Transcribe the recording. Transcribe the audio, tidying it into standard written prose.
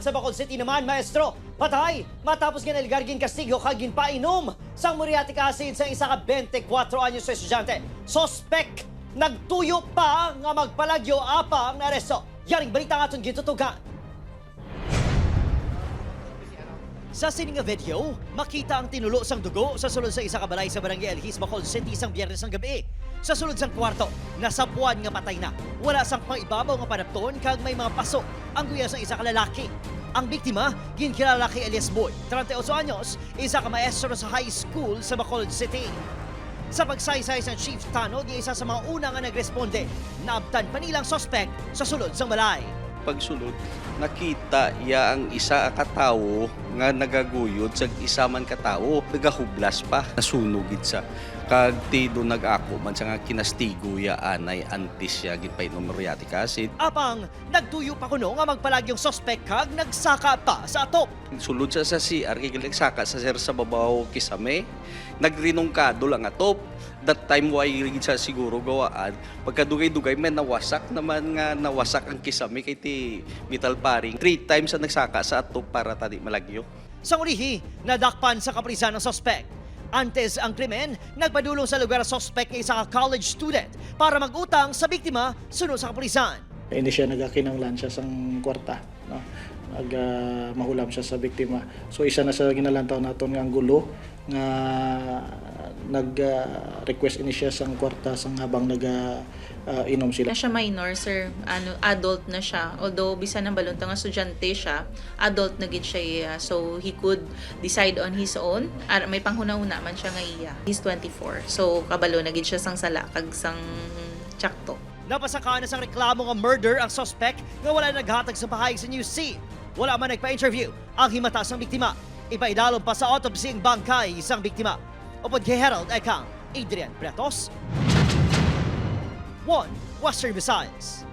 sa Bacolod City naman, maestro, patay matapos nga naligargin kastigo kagin painom sang Moriati kasid sa isa ka 24 anyos sa estudyante. Sospek nagtuyo pa nga magpalagyo apang naresto. Yaring balita nga itong gitutugan. Sa sining nga video, makita ang tinulo sang dugo sa sulod sa isa ka balay sa Barangay Elhis, Bacolod City isang Biyernes ng gabi. Sa sulod sang kwarto, nasapuan nga patay na. Wala sang pangibabaw nga panapton kag may mga paso ang guya sa isa ka lalaki. Ang biktima, ginkilala kay Elias Boy, 38 anyos, isa ka maestro sa high school sa Bacolod City. Sa pagsaysay sa Chief Tanod, isa sa mga una nga nagresponde, naabtan pa nilang sospek sa sulod sang balay. Pagsulod, nakita iya ang isa ka tawo nga nagaguyod sa isa man ka tawo, nagahublas pa, nasunugid sa kag tido nag-ako man sa nga kinastigo ya anay antis ya gitpay no Moriati acid. Apang nagtuyo pa kuno nga magpalagyong sospek kag nagsaka pa sa atop. Sulod sa CR kay nagsaka sa sir sa babaw kisame, nagrinungkado lang atop. That time why rigid sa siguro gawaan pagkadugay-dugay may nawasak naman nga nawasak ang kisame kay ti metal paring 3 times ang nagsaka sa atop para tadi malagyo. Sa ulihi, nadakpan sa kaprisan ng sospek. Antes ang krimen, nagpadulong sa lugar ang sospek ng isa ka college student para mag-utang sa biktima sunod sa kaprisan. Hindi siya nagakinanglan siya sang kwarta, no? Mahulam siya sa biktima. So isa na sa ginalantaw naton nga ang gulo nga nag-request ini siya sang kwarta sang habang inom sila. Na siya minor, sir. Adult na siya. Although bisan ng baluntang estudyante siya, adult na gid siya. So he could decide on his own. May panghuna-huna man siya nga iya. He's 24. So kabalo na gid siya sang sala kag sang tsakto. Napasaka na sang reklamo nga murder ang suspect nga wala naghatag sa pahayag sa News C. Wala man nagpa-interview ang himata sang biktima. Ipaidalom pa sa autopsy ang bangkay sang biktima. Upod kay Herald Ekang, Adrian Bretos, 1 Western Visayas.